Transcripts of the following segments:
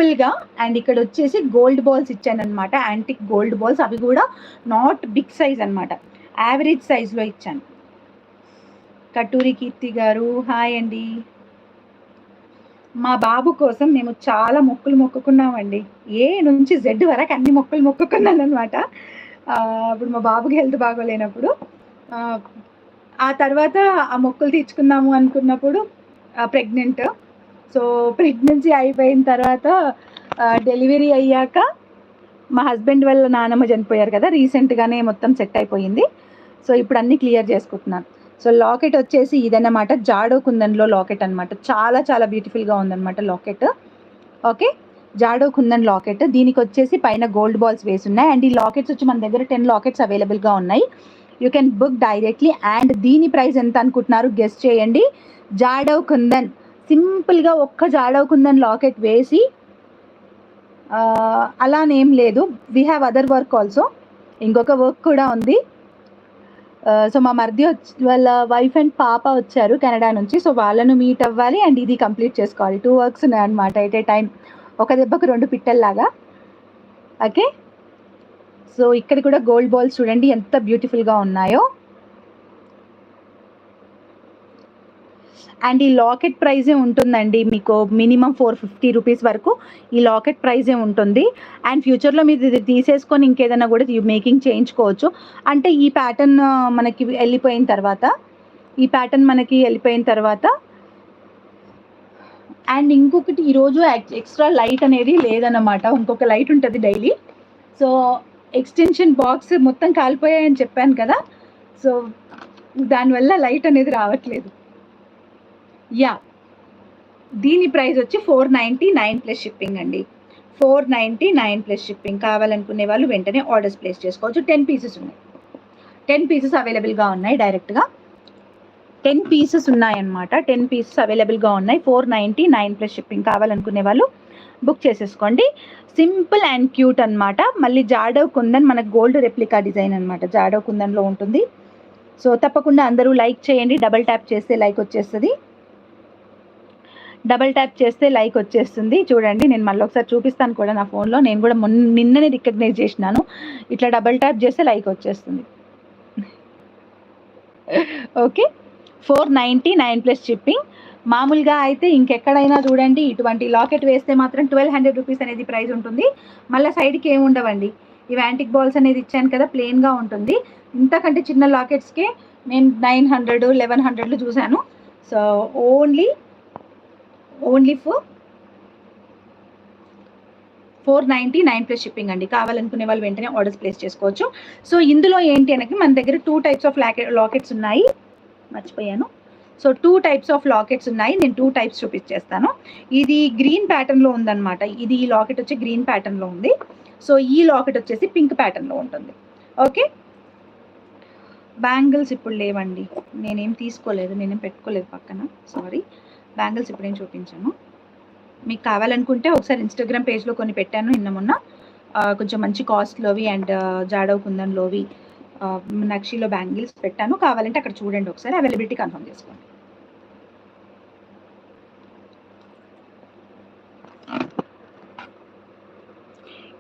సింపుల్గా. అండ్ ఇక్కడ వచ్చేసి గోల్డ్ బాల్స్ ఇచ్చాను అనమాట, యాంటిక్ గోల్డ్ బాల్స్. అవి కూడా నాట్ బిగ్ సైజ్ అనమాట, యావరేజ్ సైజ్లో ఇచ్చాను. కటూరి కీర్తి గారు హాయ్ అండి. మా బాబు కోసం మేము చాలా మొక్కులు మొక్కుకున్నామండి, ఏ నుంచి జెడ్ వరకు అన్ని మొక్కులు మొక్కుకున్నాను అనమాట. అప్పుడు మా బాబుకి హెల్త్ బాగోలేనప్పుడు, ఆ తర్వాత ఆ మొక్కులు తీర్చుకుందాము అనుకున్నప్పుడు ప్రెగ్నెంట్. సో ప్రెగ్నెన్సీ అయిపోయిన తర్వాత డెలివరీ అయ్యాక మా హస్బెండ్ వాళ్ళ నానమ్మ చనిపోయారు కదా, రీసెంట్గానే మొత్తం సెట్ అయిపోయింది. సో ఇప్పుడు అన్నీ క్లియర్ చేసుకుంటున్నాను. సో లాకెట్ వచ్చేసి ఇదన్నమాట, జాడో కుందన్లో లాకెట్ అనమాట. చాలా చాలా బ్యూటిఫుల్గా ఉందన్నమాట locket. Okay, jadau kundan locket. దీనికి వచ్చేసి పైన గోల్డ్ బాల్స్ వేసి ఉన్నాయి. అండ్ ఈ లాకెట్స్ వచ్చి మన దగ్గర 10 లాకెట్స్ అవైలబుల్గా ఉన్నాయి. You can book directly. And దీని ప్రైస్ ఎంత అనుకుంటున్నారు, గెస్ చేయండి. జాడో కుందన్, సింపుల్గా ఒక్క జాడో కుందన్ లాకెట్ వేసి అలానేం లేదు, we have other work also, ఇంకొక వర్క్ కూడా ఉంది. సో మా మరిది వాళ్ళ వైఫ్ అండ్ పాప వచ్చారు కెనడా నుంచి, సో వాళ్ళను మీట్ అవ్వాలి అండ్ ఇది కంప్లీట్ చేసుకోవాలి. 2 వర్క్స్ ఉన్నాయి అనమాట ఎట్ ఏ టైం, ఒక దెబ్బకు 2 పిట్టల్లాగా. ఓకే, సో ఇక్కడ కూడా గోల్డ్ బాల్స్ చూడండి ఎంత బ్యూటిఫుల్గా ఉన్నాయో. అండ్ ఈ లాకెట్ ప్రైజే ఉంటుందండి మీకు మినిమం 450 రూపీస్ వరకు ఈ లాకెట్ ప్రైజే ఉంటుంది. అండ్ ఫ్యూచర్లో మీరు ఇది తీసేసుకొని ఇంకేదైనా కూడా మేకింగ్ చేయించుకోవచ్చు. అంటే ఈ ప్యాటర్న్ మనకి వెళ్ళిపోయిన తర్వాత అండ్ ఇంకొకటి, ఈరోజు ఎక్స్ట్రా లైట్ అనేది లేదన్నమాట, ఇంకొక లైట్ ఉంటుంది డైలీ. సో ఎక్స్టెన్షన్ బాక్స్ మొత్తం కాలిపోయాయని చెప్పాను కదా, సో దానివల్ల లైట్ అనేది రావట్లేదు. యా, దీని ప్రైస్ వచ్చి 499 ప్లస్ షిప్పింగ్ అండి, 499 ప్లస్ షిప్పింగ్. కావాలనుకునే వాళ్ళు వెంటనే ఆర్డర్స్ ప్లేస్ చేసుకోవచ్చు. 10 పీసెస్ ఉన్నాయి, 10 పీసెస్ అవైలబుల్గా ఉన్నాయి. డైరెక్ట్గా 10 పీసెస్ ఉన్నాయన్నమాట, 10 పీసెస్ అవైలబుల్గా ఉన్నాయి. 499 ప్లస్ షిప్పింగ్. కావాలనుకునే వాళ్ళు బుక్ చేసేసుకోండి. సింపుల్ అండ్ క్యూట్ అనమాట. మళ్ళీ జాడో కుందన్ మనకు గోల్డ్ రెప్లికా డిజైన్ అనమాట, జాడో కుందన్లో ఉంటుంది. సో తప్పకుండా అందరూ లైక్ చేయండి. డబల్ ట్యాప్ చేస్తే లైక్ వచ్చేస్తుంది, డబల్ ట్యాప్ చేస్తే లైక్ వచ్చేస్తుంది. చూడండి, నేను మళ్ళీ ఒకసారి చూపిస్తాను కూడా నా ఫోన్లో, నేను కూడా నిన్ననే రికగ్నైజ్ చేసినాను. ఇట్లా డబల్ ట్యాప్ చేస్తే లైక్ వచ్చేస్తుంది. Okay, 499 plus shipping. మామూలుగా అయితే ఇంకెక్కడైనా చూడండి ఇటువంటి లాకెట్ వేస్తే మాత్రం 1200 రూపీస్ అనేది ప్రైస్ ఉంటుంది. మళ్ళీ సైడ్కి ఏమి ఉండవండి, ఈ యాంటిక్ బాల్స్ అనేది ఇచ్చాను కదా, ప్లెయిన్గా ఉంటుంది. ఇంతకంటే చిన్న లాకెట్స్కే నేను 900, 1100 చూశాను. So only for 499 plus shipping అండి. కావాలనుకునే వాళ్ళు వెంటనే ఆర్డర్స్ ప్లేస్ చేసుకోవచ్చు. సో ఇందులో ఏంటి అనకి మన దగ్గర 2 టైప్స్ ఆఫ్ లాకెట్స్ ఉన్నాయి, మర్చిపోయాను. సో 2 టైప్స్ ఆఫ్ లాకెట్స్ ఉన్నాయి, నేను 2 టైప్స్ చూపించేస్తాను. ఇది గ్రీన్ ప్యాటర్న్లో ఉందన్నమాట, ఇది ఈ లాకెట్ వచ్చి గ్రీన్ ప్యాటర్న్లో ఉంది. సో ఈ లాకెట్ వచ్చేసి పింక్ ప్యాటర్న్లో ఉంటుంది. ఓకే, బ్యాంగిల్స్ ఇప్పుడు లేవండి, నేనేం తీసుకోలేదు, నేనేం పెట్టుకోలేదు పక్కన, సారీ. బ్యాంగిల్స్ ఇప్పుడేం చూపించాను. మీకు కావాలనుకుంటే ఒకసారి ఇన్స్టాగ్రామ్ పేజ్లో కొన్ని పెట్టాను నిన్న మొన్న, కొంచెం మంచి కాస్ట్లోవి అండ్ జాడో కుందన్లోవి నక్షిలో బ్యాంగిల్స్ పెట్టాను. కావాలంటే అక్కడ చూడండి ఒకసారి, అవైలబిలిటీ కన్ఫర్మ్ చేసుకోండి.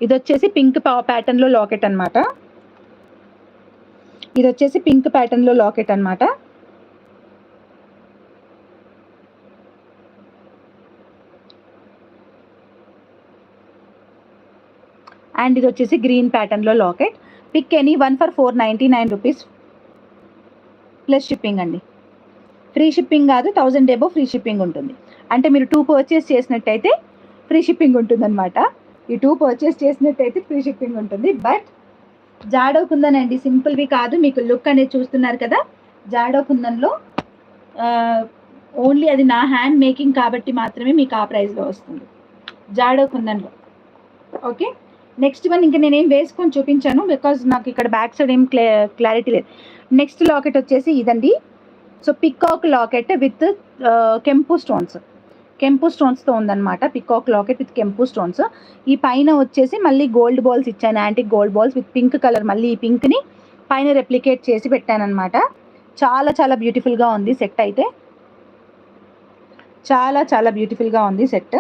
ఇది వచ్చేసి పింక్ ప్యాటర్న్లో లాకెట్ అనమాట, ఇది వచ్చేసి పింక్ ప్యాటర్న్లో లాకెట్ అనమాట. అండ్ ఇది వచ్చేసి గ్రీన్ ప్యాటర్న్లో locket. Pick any one for 499 rupees plus shipping అండి. ఫ్రీ షిప్పింగ్ కాదు, 1000 ఎబో ఫ్రీ షిప్పింగ్ ఉంటుంది. అంటే మీరు 2 పర్చేస్ చేసినట్టయితే ఫ్రీ షిప్పింగ్ ఉంటుంది అనమాట. ఈ 2 పర్చేస్ చేసినట్టయితే ఫ్రీ షిప్పింగ్ ఉంటుంది. బట్ జాడో కుందన్ అండి, సింపుల్వి కాదు. మీకు లుక్ అనేది చూస్తున్నారు కదా, జాడో కుందన్లో ఓన్లీ అది నా హ్యాండ్ మేకింగ్ కాబట్టి మాత్రమే మీకు ఆ ప్రైస్లో వస్తుంది, జాడో కుందన్లో. ఓకే, నెక్స్ట్ వన్ ఇంకా నేనేం వేసుకొని చూపించాను బికాజ్ నాకు ఇక్కడ బ్యాక్ సైడ్ ఏం క్లారిటీ లేదు. నెక్స్ట్ లాకెట్ వచ్చేసి ఇదండి. సో పికాక్ లాకెట్ విత్ కెంపు స్టోన్స్తో ఉందన్నమాట. పికాక్ లాకెట్ విత్ కెంపు స్టోన్స్. ఈ పైన వచ్చేసి మళ్ళీ గోల్డ్ బాల్స్ ఇచ్చాను, antique gold balls with pink colour. మళ్ళీ ఈ పింక్ని పైన రెప్లికేట్ చేసి పెట్టాను అనమాట. చాలా చాలా బ్యూటిఫుల్గా ఉంది సెట్, అయితే చాలా చాలా బ్యూటిఫుల్గా ఉంది సెట్.